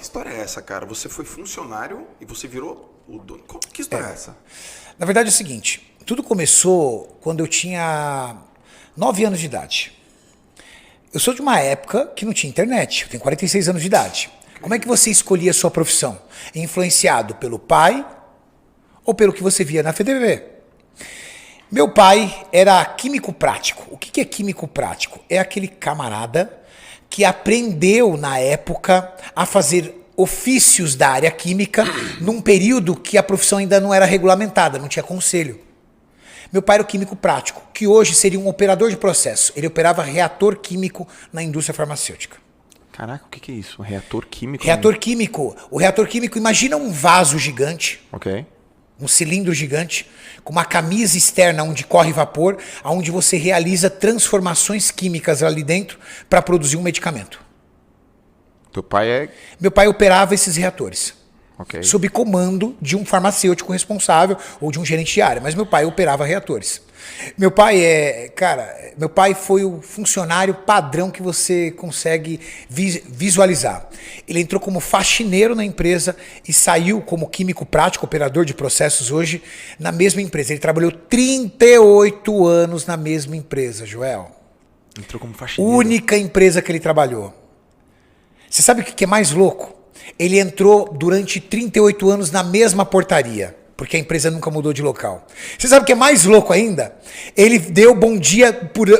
história é essa, cara? Você foi funcionário e você virou o dono. Que história é essa? Na verdade é o seguinte, tudo começou quando eu tinha 9 anos de idade. Eu sou de uma época que não tinha internet, eu tenho 46 anos de idade. Como é que você escolhia a sua profissão? Influenciado pelo pai ou pelo que você via na FDV? Meu pai era químico prático. O que é químico prático? É aquele camarada que aprendeu na época a fazer ofícios da área química num período que a profissão ainda não era regulamentada, não tinha conselho. Meu pai era o químico prático, que hoje seria um operador de processo. Ele operava reator químico na indústria farmacêutica. Caraca, o que é isso? Um reator químico? Reator químico. O reator químico, imagina um vaso gigante. Ok. Um cilindro gigante, com uma camisa externa onde corre vapor, onde você realiza transformações químicas ali dentro para produzir um medicamento. Teu pai é... Meu pai operava esses reatores. Ok. Sob comando de um farmacêutico responsável ou de um gerente de área, mas meu pai operava reatores. Meu pai meu pai foi o funcionário padrão que você consegue visualizar. Ele entrou como faxineiro na empresa e saiu como químico prático, operador de processos hoje na mesma empresa. Ele trabalhou 38 anos na mesma empresa, Joel. Entrou como faxineiro. Única empresa que ele trabalhou. Você sabe o que é mais louco? Ele entrou durante 38 anos na mesma portaria, porque a empresa nunca mudou de local. Você sabe o que é mais louco ainda? Ele deu bom dia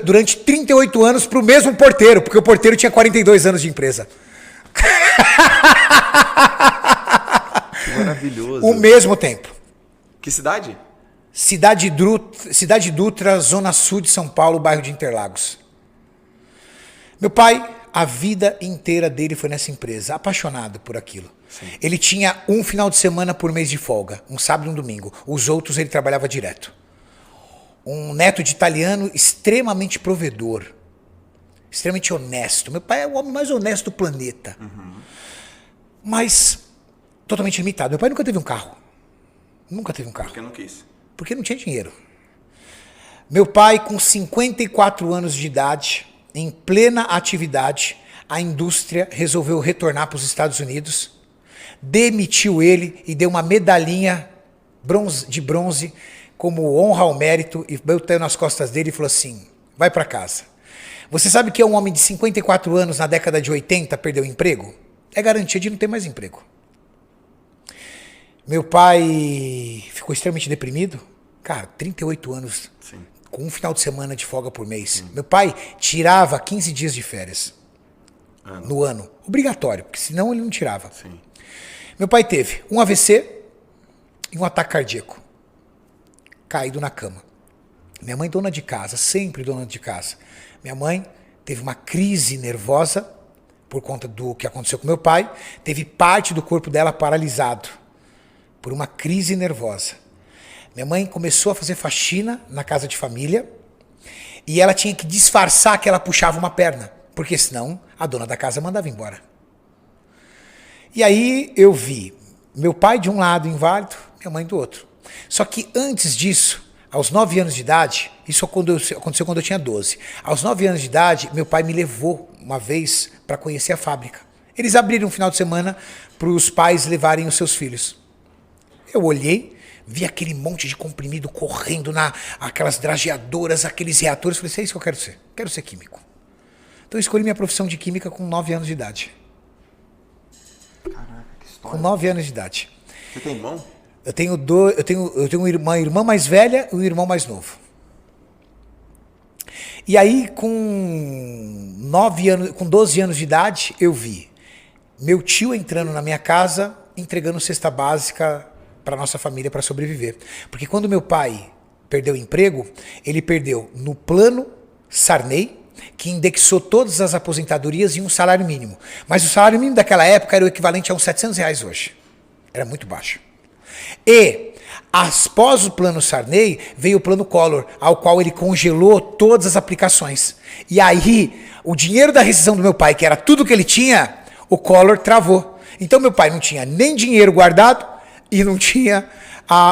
durante 38 anos para o mesmo porteiro, porque o porteiro tinha 42 anos de empresa. Que maravilhoso. O mesmo tempo. Que cidade? Cidade Dutra, Zona Sul de São Paulo, bairro de Interlagos. Meu pai... A vida inteira dele foi nessa empresa, apaixonado por aquilo. Sim. Ele tinha um final de semana por mês de folga, um sábado e um domingo. Os outros ele trabalhava direto. Um neto de italiano extremamente provedor, extremamente honesto. Meu pai é o homem mais honesto do planeta. Uhum. Mas totalmente limitado. Meu pai nunca teve um carro. Nunca teve um carro. Porque não quis. Porque não tinha dinheiro. Meu pai, com 54 anos de idade... Em plena atividade, a indústria resolveu retornar para os Estados Unidos, demitiu ele e deu uma medalhinha de bronze como honra ao mérito e botou nas costas dele e falou assim, vai para casa. Você sabe que é um homem de 54 anos na década de 80 perdeu o emprego? É garantia de não ter mais emprego. Meu pai ficou extremamente deprimido. Cara, 38 anos... Sim. Com um final de semana de folga por mês. Meu pai tirava 15 dias de férias no ano. Obrigatório, porque senão ele não tirava. Sim. Meu pai teve um AVC e um ataque cardíaco. Caído na cama. Minha mãe, dona de casa, sempre dona de casa. Minha mãe teve uma crise nervosa por conta do que aconteceu com meu pai. Teve parte do corpo dela paralisado por uma crise nervosa. Minha mãe começou a fazer faxina na casa de família e ela tinha que disfarçar que ela puxava uma perna, porque senão a dona da casa mandava embora. E aí eu vi meu pai de um lado inválido, minha mãe do outro. Só que antes disso, aos 9 anos de idade, isso aconteceu quando eu tinha 12. Aos 9 anos de idade, meu pai me levou uma vez para conhecer a fábrica. Eles abriram um final de semana para os pais levarem os seus filhos. Eu olhei, vi aquele monte de comprimido correndo aquelas drageadoras, aqueles reatores. Falei, é isso que eu quero ser. Quero ser químico. Então eu escolhi minha profissão de química com 9 anos de idade. Caraca, que história. Com 9 anos de idade. Você tem irmão? Eu tenho uma irmã mais velha e um irmão mais novo. E aí, com 12 anos de idade, eu vi meu tio entrando na minha casa, entregando cesta básica para nossa família para sobreviver. Porque quando meu pai perdeu o emprego, ele perdeu no plano Sarney, que indexou todas as aposentadorias em um salário mínimo. Mas o salário mínimo daquela época era o equivalente a uns R$700 hoje. Era muito baixo. E, após o plano Sarney, veio o plano Collor, ao qual ele congelou todas as aplicações. E aí, o dinheiro da rescisão do meu pai, que era tudo que ele tinha, o Collor travou. Então meu pai não tinha nem dinheiro guardado, e não tinha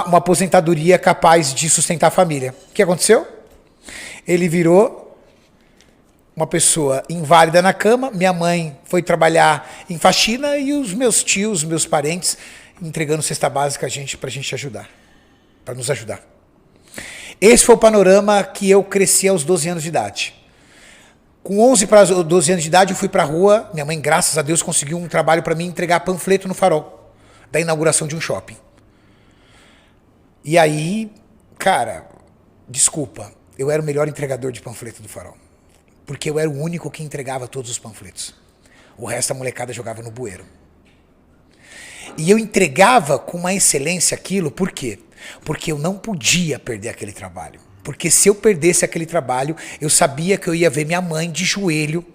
uma aposentadoria capaz de sustentar a família. O que aconteceu? Ele virou uma pessoa inválida na cama, minha mãe foi trabalhar em faxina e os meus tios, meus parentes, entregando cesta básica pra gente ajudar, para nos ajudar. Esse foi o panorama que eu cresci aos 12 anos de idade. Com 11 para 12 anos de idade, eu fui para a rua. Minha mãe, graças a Deus, conseguiu um trabalho para mim entregar panfleto no Farol, da inauguração de um shopping. E aí, cara, desculpa, eu era o melhor entregador de panfleto do Farol. Porque eu era o único que entregava todos os panfletos. O resto da molecada jogava no bueiro. E eu entregava com uma excelência aquilo, por quê? Porque eu não podia perder aquele trabalho. Porque se eu perdesse aquele trabalho, eu sabia que eu ia ver minha mãe de joelho,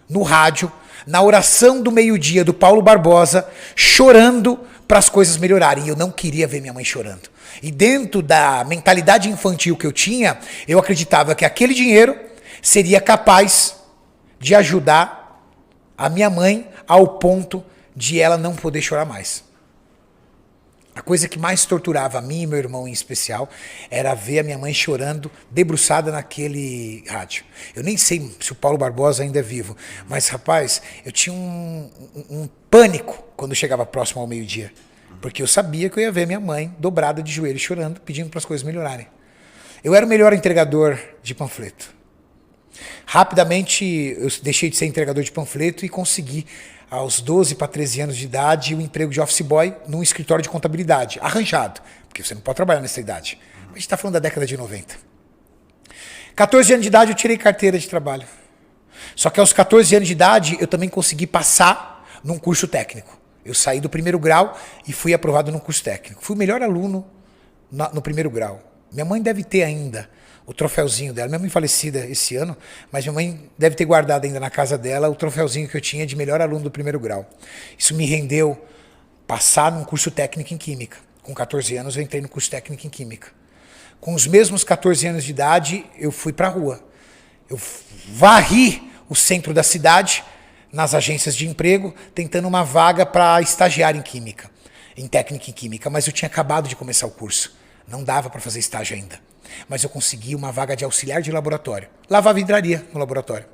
no rádio, na oração do meio-dia do Paulo Barbosa, chorando para as coisas melhorarem. E eu não queria ver minha mãe chorando. E dentro da mentalidade infantil que eu tinha, eu acreditava que aquele dinheiro seria capaz de ajudar a minha mãe ao ponto de ela não poder chorar mais. A coisa que mais torturava a mim e meu irmão em especial era ver a minha mãe chorando, debruçada naquele rádio. Eu nem sei se o Paulo Barbosa ainda é vivo, mas, rapaz, eu tinha um pânico quando chegava próximo ao meio-dia. Porque eu sabia que eu ia ver minha mãe dobrada de joelho chorando, pedindo para as coisas melhorarem. Eu era o melhor entregador de panfleto. Rapidamente, eu deixei de ser entregador de panfleto e consegui, aos 12 para 13 anos de idade, o emprego de office boy num escritório de contabilidade, arranjado, porque você não pode trabalhar nessa idade. A gente está falando da década de 90. 14 anos de idade, eu tirei carteira de trabalho. Só que aos 14 anos de idade, eu também consegui passar num curso técnico. Eu saí do primeiro grau e fui aprovado num curso técnico. Fui o melhor aluno no primeiro grau. Minha mãe deve ter ainda o troféuzinho dela. Minha mãe falecida esse ano, mas minha mãe deve ter guardado ainda na casa dela o troféuzinho que eu tinha de melhor aluno do primeiro grau. Isso me rendeu passar num curso técnico em Química. Com 14 anos eu entrei no curso técnico em Química. Com os mesmos 14 anos de idade, eu fui para a rua. Eu varri o centro da cidade, nas agências de emprego, tentando uma vaga para estagiar em Química, em técnica em Química, mas eu tinha acabado de começar o curso. Não dava para fazer estágio ainda. Mas eu consegui uma vaga de auxiliar de laboratório. Lavar vidraria no laboratório.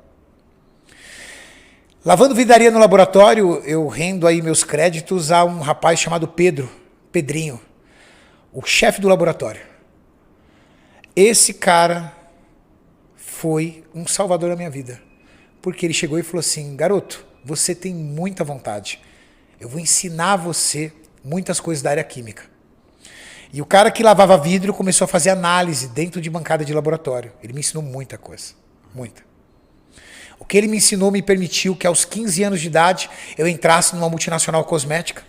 Lavando vidraria no laboratório, eu rendo aí meus créditos a um rapaz chamado Pedrinho, o chefe do laboratório. Esse cara foi um salvador da minha vida. Porque ele chegou e falou assim: garoto, você tem muita vontade. Eu vou ensinar você muitas coisas da área química. E o cara que lavava vidro começou a fazer análise dentro de bancada de laboratório. Ele me ensinou muita coisa. Muita. O que ele me ensinou me permitiu que aos 15 anos de idade eu entrasse numa multinacional cosmética.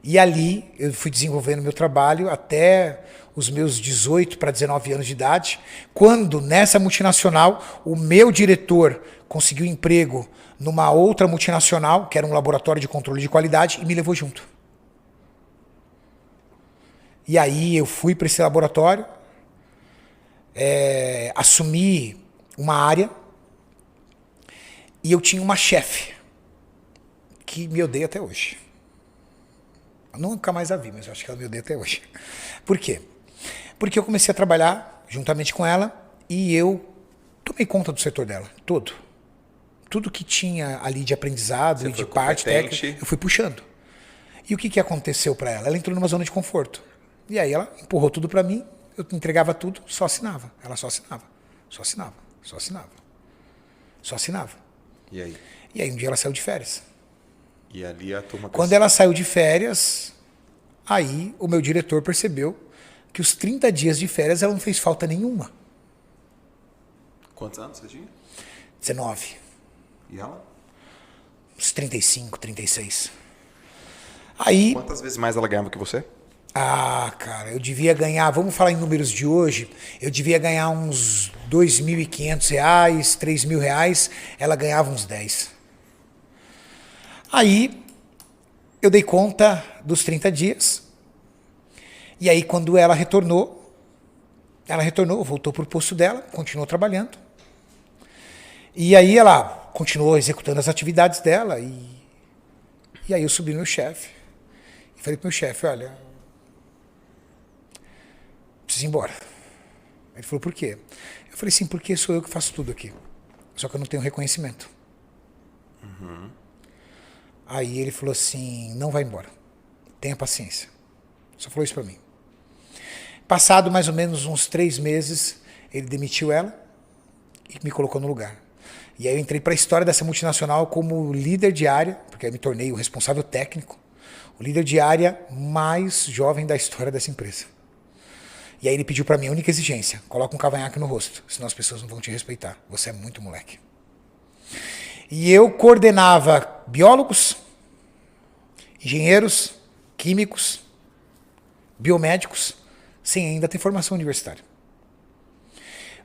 E ali eu fui desenvolvendo meu trabalho até os meus 18 para 19 anos de idade, quando nessa multinacional o meu diretor conseguiu emprego numa outra multinacional, que era um laboratório de controle de qualidade, e me levou junto. E aí eu fui para esse laboratório, assumi uma área, e eu tinha uma chefe que me odeia até hoje. Eu nunca mais a vi, mas eu acho que ela me odeia até hoje. Por quê? Porque eu comecei a trabalhar juntamente com ela e eu tomei conta do setor dela, todo. Tudo que tinha ali de aprendizado e de parte técnica, eu fui puxando. E o que aconteceu para ela? Ela entrou numa zona de conforto. E aí ela empurrou tudo para mim, eu entregava tudo, só assinava. Ela só assinava, só assinava, só assinava, só assinava. E aí? E aí um dia ela saiu de férias. E ali a turma... Quando ela saiu de férias, aí o meu diretor percebeu que os 30 dias de férias ela não fez falta nenhuma. Quantos anos você tinha? 19. E ela? Uns 35, 36. Aí... Quantas vezes mais ela ganhava que você? Ah, cara, eu devia ganhar, vamos falar em números de hoje, eu devia ganhar uns R$2.500, R$3.000, ela ganhava uns 10. Aí, eu dei conta dos 30 dias, e aí quando ela retornou, voltou para o posto dela, continuou trabalhando, e aí ela continuou executando as atividades dela, e aí eu subi no meu chefe, e falei para o meu chefe, olha... preciso ir embora. Ele falou, por quê? Eu falei, sim, porque sou eu que faço tudo aqui. Só que eu não tenho reconhecimento. Aí ele falou assim, não vai embora. Tenha paciência. Só falou isso pra mim. Passado mais ou menos uns 3 meses, ele demitiu ela e me colocou no lugar. E aí eu entrei para a história dessa multinacional como líder de área, porque aí me tornei o responsável técnico, o líder de área mais jovem da história dessa empresa. E aí ele pediu para mim a única exigência, coloca um cavanhaque no rosto, senão as pessoas não vão te respeitar. Você é muito moleque. E eu coordenava biólogos, engenheiros, químicos, biomédicos, sem ainda ter formação universitária.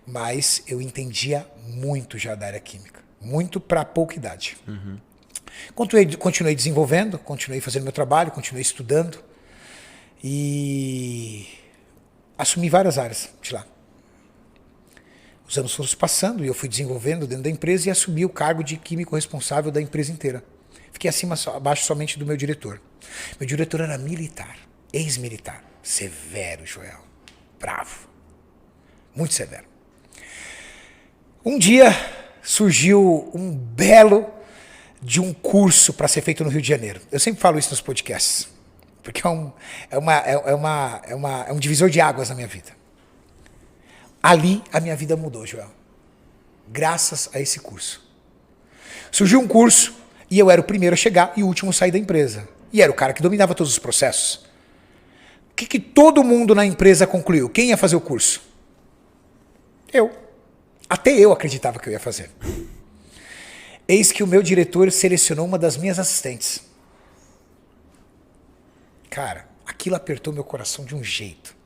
Mas eu entendia muito já da área química. Muito para pouca idade. Continuei desenvolvendo, continuei fazendo meu trabalho, continuei estudando. E assumi várias áreas de lá. Os anos foram se passando e eu fui desenvolvendo dentro da empresa e assumi o cargo de químico responsável da empresa inteira. Fiquei abaixo somente do meu diretor. Meu diretor era militar, ex-militar. Severo, Joel. Bravo. Muito severo. Um dia surgiu um belo de um curso para ser feito no Rio de Janeiro. Eu sempre falo isso nos podcasts, porque é um divisor de águas na minha vida. Ali a minha vida mudou, Joel. Graças a esse curso. Surgiu um curso e eu era o primeiro a chegar e o último a sair da empresa. E era o cara que dominava todos os processos. O que todo mundo na empresa concluiu? Quem ia fazer o curso? Eu. Até eu acreditava que eu ia fazer. Eis que o meu diretor selecionou uma das minhas assistentes. Cara, aquilo apertou meu coração de um jeito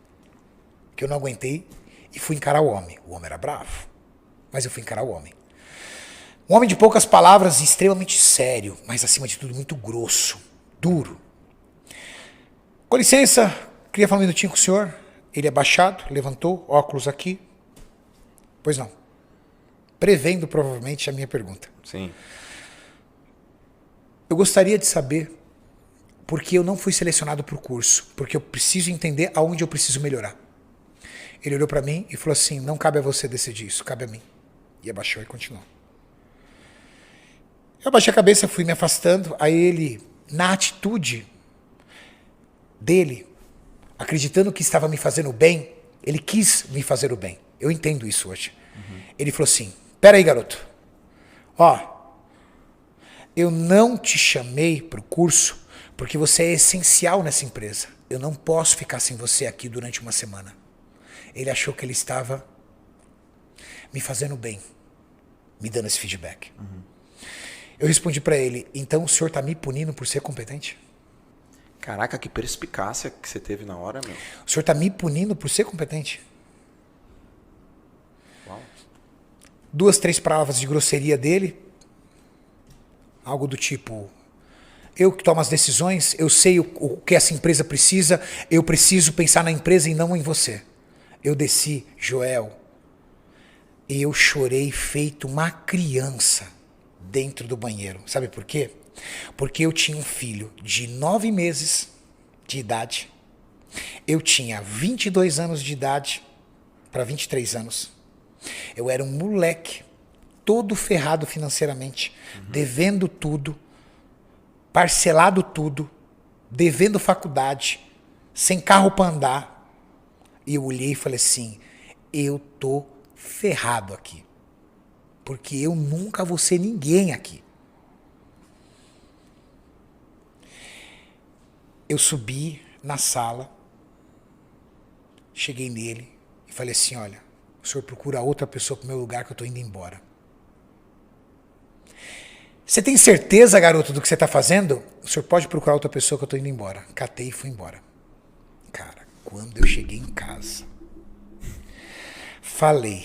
que eu não aguentei e fui encarar o homem. O homem era bravo, mas eu fui encarar o homem. Um homem de poucas palavras, extremamente sério, mas acima de tudo muito grosso, duro. Com licença, queria falar um minutinho com o senhor. Ele abaixado, levantou, óculos aqui. Pois não. Prevendo provavelmente a minha pergunta. Sim. Eu gostaria de saber por que eu não fui selecionado para o curso, porque eu preciso entender aonde eu preciso melhorar. Ele olhou para mim e falou assim, não cabe a você decidir isso, cabe a mim. E abaixou e continuou. Eu abaixei a cabeça, fui me afastando, aí ele, na atitude dele, acreditando que estava me fazendo bem, ele quis me fazer o bem. Eu entendo isso hoje. Ele falou assim, pera aí, garoto. Eu não te chamei para o curso porque você é essencial nessa empresa. Eu não posso ficar sem você aqui durante uma semana. Ele achou que ele estava me fazendo bem, me dando esse feedback. Eu respondi para ele, então o senhor está me punindo por ser competente? Caraca, que perspicácia que você teve na hora, meu. O senhor está me punindo por ser competente? 2, 3 palavras de grosseria dele. Algo do tipo, eu que tomo as decisões, eu sei o que essa empresa precisa, eu preciso pensar na empresa e não em você. Eu desci, Joel, e eu chorei feito uma criança dentro do banheiro. Sabe por quê? Porque eu tinha um filho de 9 meses de idade. Eu tinha 22 anos de idade para 23 anos. Eu era um moleque, todo ferrado financeiramente, devendo tudo, parcelado tudo, devendo faculdade, sem carro para andar. E eu olhei e falei assim, eu tô ferrado aqui. Porque eu nunca vou ser ninguém aqui. Eu subi na sala, cheguei nele e falei assim, olha, o senhor procura outra pessoa para o meu lugar que eu estou indo embora. Você tem certeza, garoto, do que você está fazendo? O senhor pode procurar outra pessoa que eu estou indo embora. Catei e fui embora. Cara, quando eu cheguei em casa, falei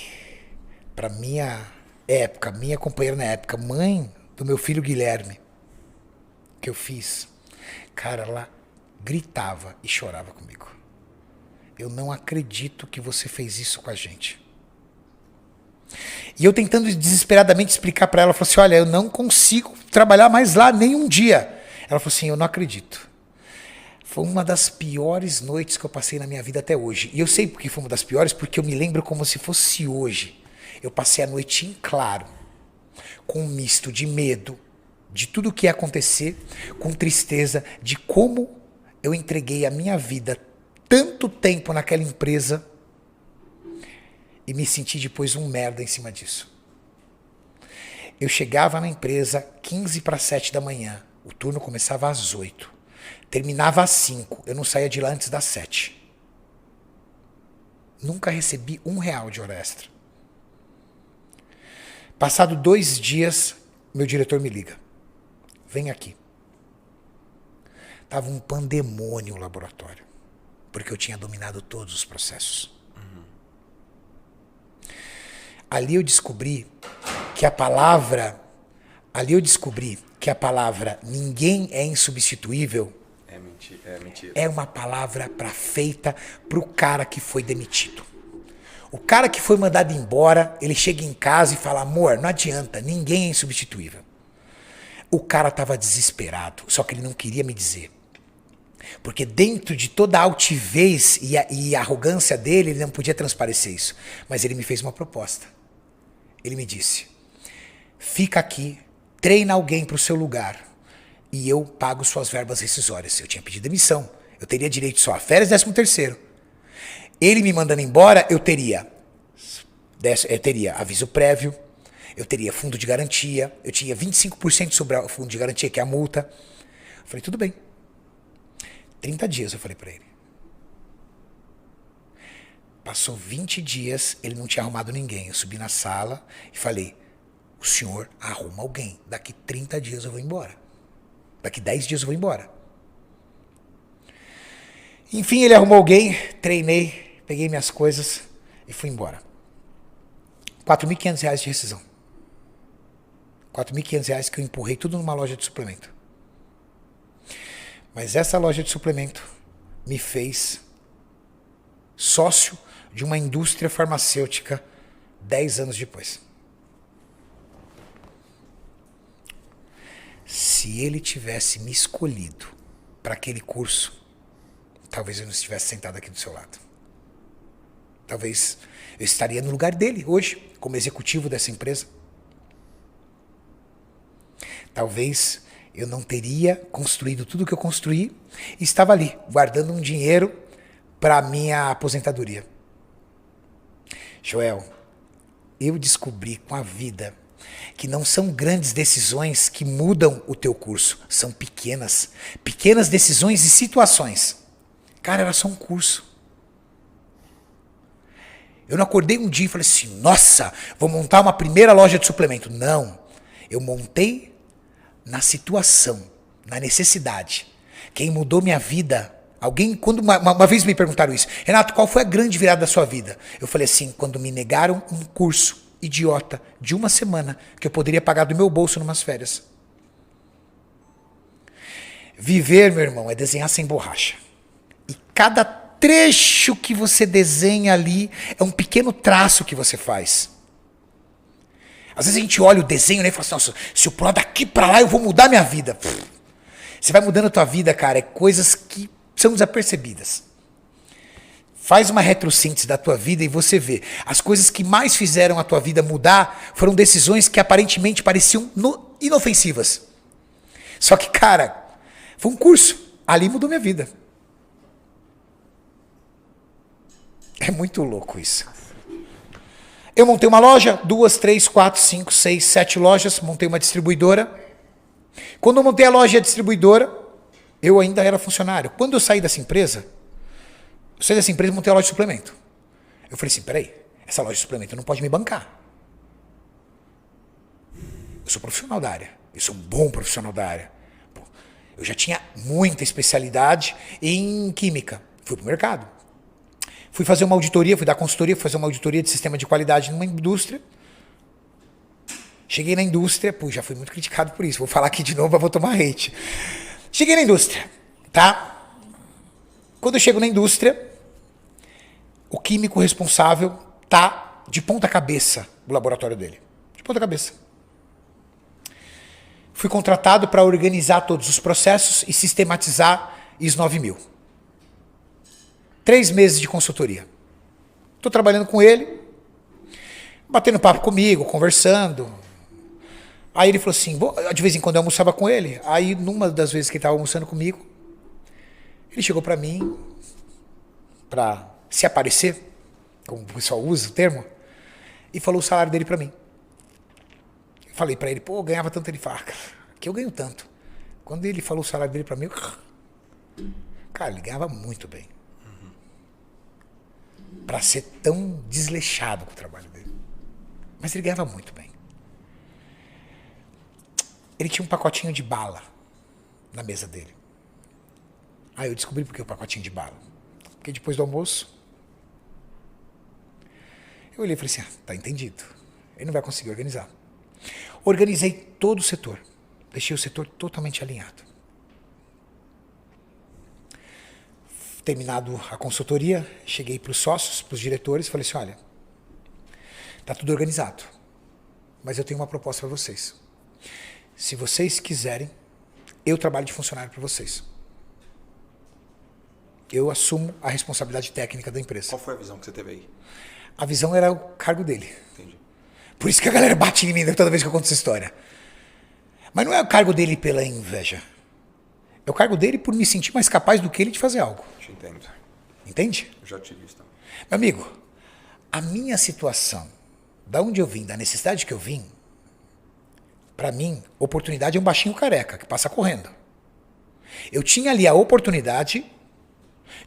para minha companheira na época, mãe do meu filho Guilherme, que eu fiz. Cara, ela gritava e chorava comigo. Eu não acredito que você fez isso com a gente. E eu tentando desesperadamente explicar para ela, falou assim, olha, eu não consigo trabalhar mais lá nem um dia. Ela falou assim, eu não acredito. Foi uma das piores noites que eu passei na minha vida até hoje. E eu sei porque foi uma das piores, porque eu me lembro como se fosse hoje. Eu passei a noite em claro, com um misto de medo, de tudo o que ia acontecer, com tristeza, de como eu entreguei a minha vida tanto tempo naquela empresa e me senti depois um merda em cima disso. Eu chegava na empresa 15 para 7 da manhã, o turno começava às 8, terminava às 5, eu não saía de lá antes das 7. Nunca recebi R$1 de hora extra. Passado 2 dias, meu diretor me liga. Vem aqui. Tava um pandemônio o laboratório, porque eu tinha dominado todos os processos. Ali eu descobri que a palavra ninguém é insubstituível é uma palavra feita pro cara que foi demitido. O cara que foi mandado embora, ele chega em casa e fala, amor, não adianta, ninguém é insubstituível. O cara estava desesperado, só que ele não queria me dizer. Porque dentro de toda a altivez e a arrogância dele, ele não podia transparecer isso. Mas ele me fez uma proposta. Ele me disse, fica aqui, treina alguém para o seu lugar e eu pago suas verbas rescisórias. Eu tinha pedido demissão, eu teria direito só a férias 13º. Ele me mandando embora, eu teria aviso prévio, eu teria fundo de garantia, eu tinha 25% sobre o fundo de garantia, que é a multa. Eu falei, tudo bem. 30 dias eu falei pra ele. Passou 20 dias, ele não tinha arrumado ninguém. Eu subi na sala e falei, o senhor arruma alguém. Daqui 30 dias eu vou embora. Daqui 10 dias eu vou embora. Enfim, ele arrumou alguém, treinei, peguei minhas coisas e fui embora. R$4.500 de rescisão. R$4.500 que eu empurrei tudo numa loja de suplemento. Mas essa loja de suplemento me fez sócio de uma indústria farmacêutica 10 anos depois. Se ele tivesse me escolhido para aquele curso, talvez eu não estivesse sentado aqui do seu lado. Talvez eu estaria no lugar dele hoje, como executivo dessa empresa. Talvez eu não teria construído tudo que eu construí e estava ali, guardando um dinheiro para a minha aposentadoria. Joel, eu descobri com a vida que não são grandes decisões que mudam o teu curso, são pequenas decisões e situações. Cara, era só um curso. Eu não acordei um dia e falei assim, nossa, vou montar uma primeira loja de suplemento. Não, eu montei na situação, na necessidade. Quem mudou minha vida, alguém, quando uma vez me perguntaram isso, Renato, qual foi a grande virada da sua vida? Eu falei assim, quando me negaram um curso idiota de 1 semana que eu poderia pagar do meu bolso numas férias. Viver, meu irmão, é desenhar sem borracha. E cada trecho que você desenha ali é um pequeno traço que você faz. Às vezes a gente olha o desenho, né, e fala assim, nossa, se eu pular daqui pra lá eu vou mudar minha vida. Você vai mudando a tua vida, cara, é coisas que são desapercebidas. Faz uma retrossíntese da tua vida e você vê. As coisas que mais fizeram a tua vida mudar foram decisões que aparentemente pareciam inofensivas. Só que, cara, foi um curso. Ali mudou minha vida. É muito louco isso. Eu montei uma loja, 2, 3, 4, 5, 6, 7 lojas, montei uma distribuidora. Quando eu montei a loja e a distribuidora, eu ainda era funcionário. Quando eu saí dessa empresa, e montei a loja de suplemento. Eu falei assim, peraí, essa loja de suplemento não pode me bancar. Eu sou profissional da área, eu sou um bom profissional da área. Pô, eu já tinha muita especialidade em química. Fui pro mercado. Fui fazer uma auditoria, fui dar consultoria, fui fazer uma auditoria de sistema de qualidade numa indústria. Cheguei na indústria, já fui muito criticado por isso. Vou falar aqui de novo, mas vou tomar hate. Cheguei na indústria, tá? Quando eu chego na indústria, o químico responsável tá de ponta cabeça o laboratório dele. De ponta cabeça. Fui contratado para organizar todos os processos e sistematizar ISO 9000. 3 meses de consultoria. Estou trabalhando com ele. batendo papo comigo, conversando. Aí ele falou assim, de vez em quando eu almoçava com ele. Aí, numa das vezes que ele estava almoçando comigo, ele chegou para mim, para se aparecer, como o pessoal usa o termo, e falou o salário dele para mim. Eu falei para ele, pô, eu ganhava tanto. Ele fala, cara, que eu ganho tanto. Quando ele falou o salário dele para mim, cara, ele ganhava muito bem. Para ser tão desleixado com o trabalho dele. Mas ele ganhava muito bem. Ele tinha um pacotinho de bala na mesa dele. Aí eu descobri por que o pacotinho de bala. Porque depois do almoço, eu olhei e falei assim, tá entendido. Ele não vai conseguir organizar. Organizei todo o setor. Deixei o setor totalmente alinhado. Terminado a consultoria, cheguei para os sócios, para os diretores, e falei assim, olha, tá tudo organizado, mas eu tenho uma proposta para vocês. Se vocês quiserem, eu trabalho de funcionário para vocês. Eu assumo a responsabilidade técnica da empresa. Qual foi a visão que você teve aí? A visão era o cargo dele. Entendi. Por isso que a galera bate em mim toda vez que eu conto essa história. Mas não é o cargo dele pela inveja. É o cargo dele por me sentir mais capaz do que ele de fazer algo. Te entendo. Entende? Eu já tive isso também. Meu amigo, a minha situação, da onde eu vim, da necessidade que eu vim, para mim, oportunidade é um baixinho careca que passa correndo. Eu tinha ali a oportunidade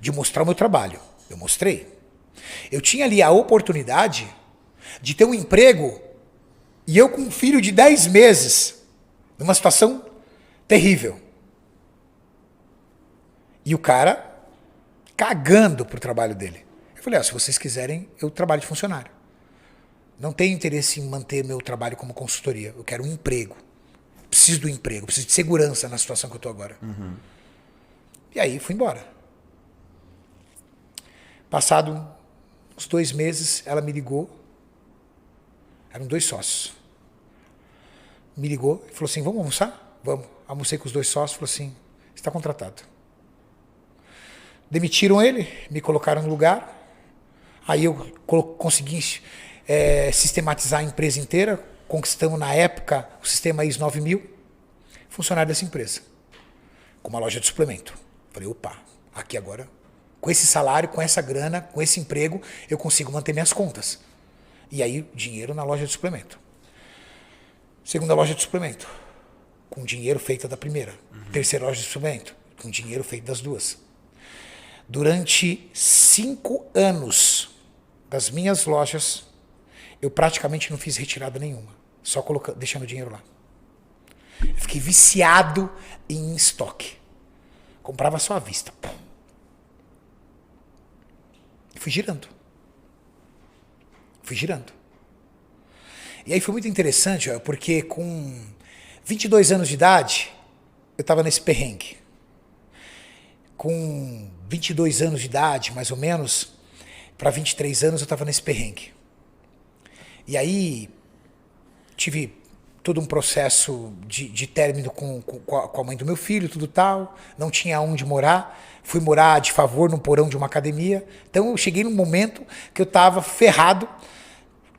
de mostrar o meu trabalho. Eu mostrei. Eu tinha ali a oportunidade de ter um emprego e eu com um filho de 10 meses, numa situação terrível. E o cara cagando pro trabalho dele. Eu falei, se vocês quiserem, eu trabalho de funcionário. Não tenho interesse em manter meu trabalho como consultoria. Eu quero um emprego. Preciso do emprego, preciso de segurança na situação que eu estou agora. Uhum. E aí fui embora. Passado uns 2 meses, ela me ligou. Eram 2 sócios. Me ligou e falou assim, vamos almoçar? Vamos. Almocei com os 2 sócios e falou assim, você está contratado. Demitiram ele, me colocaram no lugar. Aí eu consegui sistematizar a empresa inteira. Conquistamos, na época, o sistema ISO 9000. Funcionário dessa empresa. Com uma loja de suplemento. Falei, opa, aqui agora, com esse salário, com essa grana, com esse emprego, eu consigo manter minhas contas. E aí, dinheiro na loja de suplemento. Segunda loja de suplemento. Com dinheiro feito da primeira. Uhum. Terceira loja de suplemento. Com dinheiro feito das 2. Durante 5 anos das minhas lojas, eu praticamente não fiz retirada nenhuma. Só deixando o dinheiro lá. Eu fiquei viciado em estoque. Comprava só à vista. E fui girando. E aí foi muito interessante, porque com 22 anos de idade, eu estava nesse perrengue. Com 22 anos de idade, mais ou menos, para 23 anos eu estava nesse perrengue. E aí tive todo um processo de término com a mãe do meu filho, tudo tal. Não tinha onde morar. Fui morar de favor no porão de uma academia. Então eu cheguei num momento que eu estava ferrado,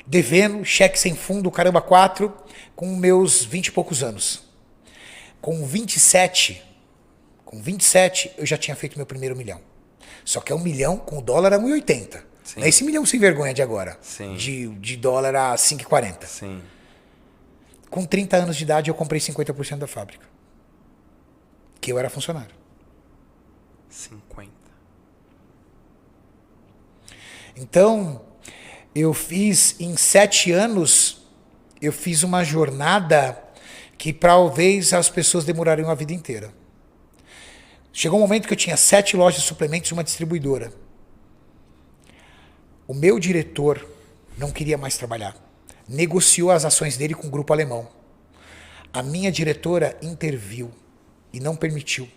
devendo, cheque sem fundo, caramba 4, com meus 20 e poucos anos. Com 27 eu já tinha feito meu primeiro milhão. Só que é 1 milhão com o dólar a 1,80. Não é esse milhão sem vergonha de agora. Sim. De dólar a 5,40. Sim. Com 30 anos de idade eu comprei 50% da fábrica. Que eu era funcionário. 50. Então, eu fiz em 7 anos, eu fiz uma jornada que talvez as pessoas demorariam a vida inteira. Chegou um momento que eu tinha 7 lojas de suplementos e uma distribuidora. O meu diretor não queria mais trabalhar. Negociou as ações dele com o grupo alemão. A minha diretora interviu e não permitiu.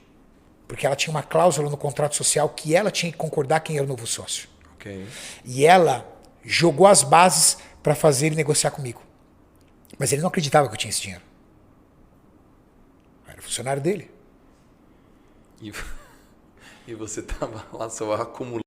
Porque ela tinha uma cláusula no contrato social que ela tinha que concordar quem era o novo sócio. Okay. E ela jogou as bases para fazer ele negociar comigo. Mas ele não acreditava que eu tinha esse dinheiro. Eu era funcionário dele. E você estava lá só acumulando.